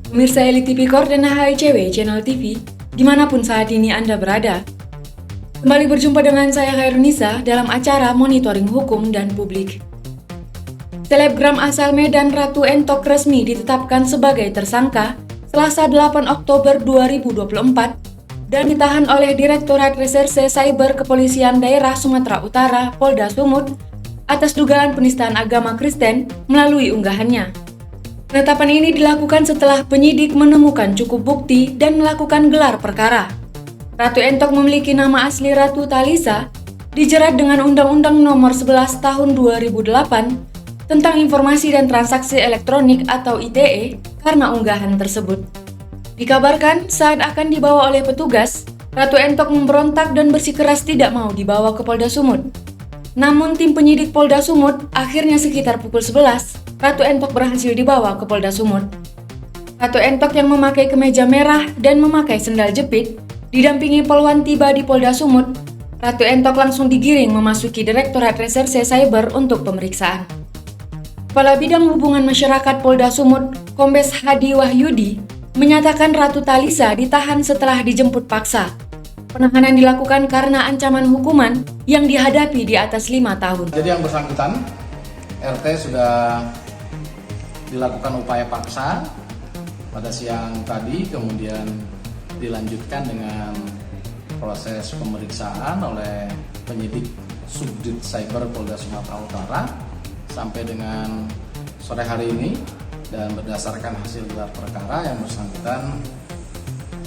Pemirsa LTV Koordinat HICW Channel TV, dimanapun saat ini Anda berada. Kembali berjumpa dengan saya Khairunisa dalam acara Monitoring Hukum dan Publik. Selebgram asal Medan Ratu Entok resmi ditetapkan sebagai tersangka Selasa 8 Oktober 2024 dan ditahan oleh Direktorat Reserse Cyber Kepolisian Daerah Sumatera Utara Polda Sumut atas dugaan penistaan agama Kristen melalui unggahannya. Penetapan ini dilakukan setelah penyidik menemukan cukup bukti dan melakukan gelar perkara. Ratu Entok memiliki nama asli Ratu Talisa, dijerat dengan Undang-Undang Nomor 11 Tahun 2008 tentang Informasi dan Transaksi Elektronik atau ITE karena unggahan tersebut. Dikabarkan saat akan dibawa oleh petugas, Ratu Entok memberontak dan bersikeras tidak mau dibawa ke Polda Sumut. Namun tim penyidik Polda Sumut akhirnya sekitar pukul 11, Ratu Entok berhasil dibawa ke Polda Sumut. Ratu Entok yang memakai kemeja merah dan memakai sendal jepit, didampingi poluan tiba di Polda Sumut. Ratu Entok langsung digiring memasuki Direktorat Reserse Cyber untuk pemeriksaan. Kepala Bidang Hubungan Masyarakat Polda Sumut, Kombes Hadi Wahyudi, menyatakan Ratu Talisa ditahan setelah dijemput paksa. Penahanan dilakukan karena ancaman hukuman yang dihadapi di atas 5 tahun. Jadi yang bersangkutan, RT sudah dilakukan upaya paksa pada siang tadi, kemudian dilanjutkan dengan proses pemeriksaan oleh penyidik Subdit Cyber Polda Sumatera Utara sampai dengan sore hari ini, dan berdasarkan hasil gelar perkara yang bersangkutan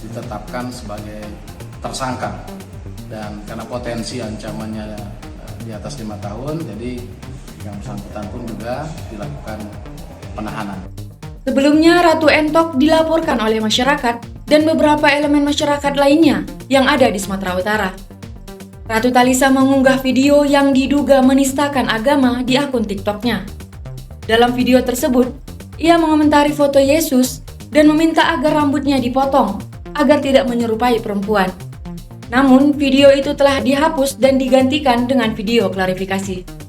ditetapkan sebagai tersangka, dan karena potensi ancamannya di atas 5 tahun, jadi yang bersangkutan pun juga dilakukan penahanan. Sebelumnya, Ratu Entok dilaporkan oleh masyarakat dan beberapa elemen masyarakat lainnya yang ada di Sumatera Utara. Ratu Talisa mengunggah video yang diduga menistakan agama di akun TikTok-nya. Dalam video tersebut, ia mengomentari foto Yesus dan meminta agar rambutnya dipotong agar tidak menyerupai perempuan. Namun, video itu telah dihapus dan digantikan dengan video klarifikasi.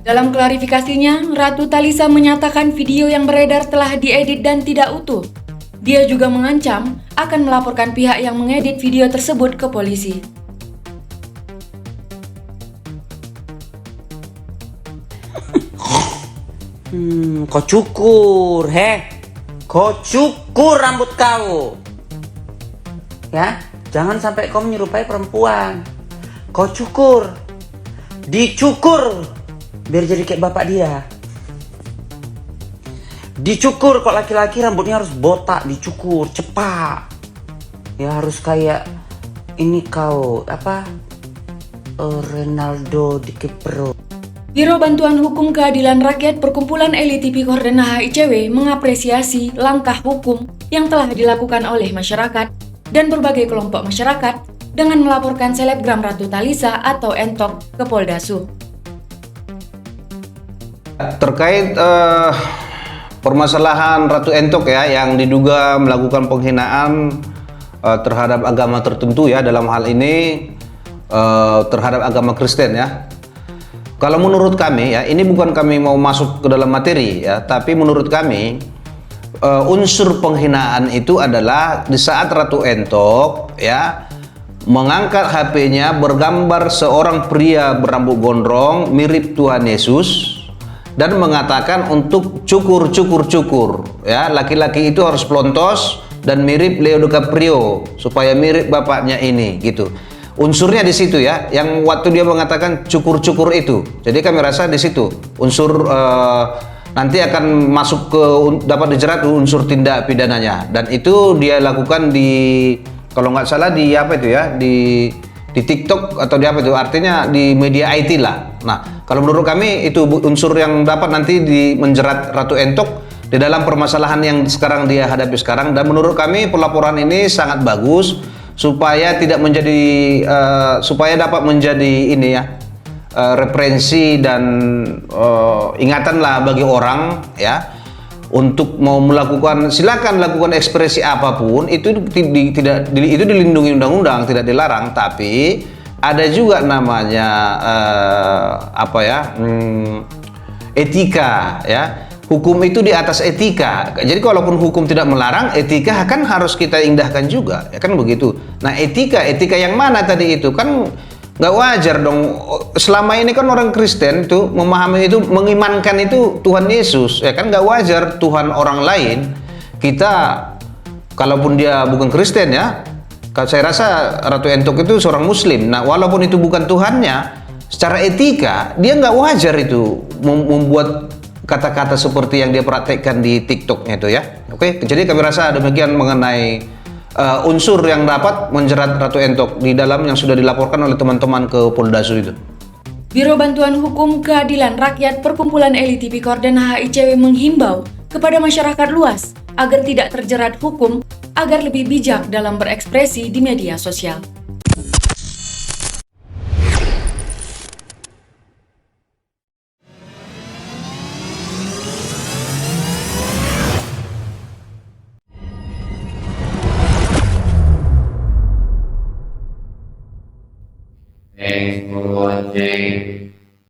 Dalam klarifikasinya, Ratu Talisa menyatakan video yang beredar telah diedit dan tidak utuh. Dia juga mengancam akan melaporkan pihak yang mengedit video tersebut ke polisi. Kau cukur, kau cukur rambut kau, ya, jangan sampai kau menyerupai perempuan. Kau cukur, dicukur, biar jadi kayak bapak dia. Dicukur, kok laki-laki rambutnya harus botak, dicukur cepat. Ya harus kayak ini kau Ronaldo di Kipro. Biro Bantuan Hukum Keadilan Rakyat Perkumpulan LTV Koordinat HICW mengapresiasi langkah hukum yang telah dilakukan oleh masyarakat dan berbagai kelompok masyarakat dengan melaporkan selebgram Ratu Talisa atau Entok ke Polda Sumut. Terkait permasalahan Ratu Entok ya, yang diduga melakukan penghinaan terhadap agama tertentu ya, dalam hal ini terhadap agama Kristen ya. Kalau menurut kami ya, ini bukan kami mau masuk ke dalam materi ya, tapi menurut kami unsur penghinaan itu adalah di saat Ratu Entok ya mengangkat HP-nya bergambar seorang pria berambut gondrong mirip Tuhan Yesus dan mengatakan untuk cukur ya, laki-laki itu harus pelontos dan mirip Leo DiCaprio supaya mirip bapaknya ini gitu. Unsurnya di situ ya, yang waktu dia mengatakan cukur itu. Jadi kami rasa di situ unsur nanti akan masuk ke dapat dijerat unsur tindak pidananya, dan itu dia lakukan di, kalau nggak salah di apa itu ya, di TikTok atau di apa itu, artinya di media IT lah. Nah, kalau menurut kami itu unsur yang dapat nanti menjerat Ratu Entok di dalam permasalahan yang sekarang dia hadapi sekarang, dan menurut kami pelaporan ini sangat bagus supaya tidak menjadi supaya dapat menjadi ini ya, referensi dan ingatan lah bagi orang ya, untuk mau melakukan, silakan lakukan ekspresi apapun, itu tidak itu dilindungi undang-undang, tidak dilarang, tapi ada juga namanya etika ya. hukum itu di atas etika. Jadi kalaupun hukum tidak melarang, etika kan harus kita indahkan juga, ya kan begitu. Nah, etika yang mana tadi itu kan nggak wajar dong. Selama ini kan orang Kristen itu memahami itu, mengimankan itu Tuhan Yesus, ya kan nggak wajar Tuhan orang lain. Kita kalaupun dia bukan Kristen ya, saya rasa Ratu Entok itu seorang Muslim. Nah, walaupun itu bukan Tuhannya, secara etika dia nggak wajar itu membuat kata-kata seperti yang dia praktekkan di TikToknya itu ya. Oke, jadi kami rasa demikian mengenai unsur yang dapat menjerat Ratu Entok di dalam yang sudah dilaporkan oleh teman-teman ke Poldasu itu. Biro Bantuan Hukum Keadilan Rakyat Perkumpulan Elit Tipikor dan HICW menghimbau kepada masyarakat luas agar tidak terjerat hukum, agar lebih bijak dalam berekspresi di media sosial. Thanks for watching.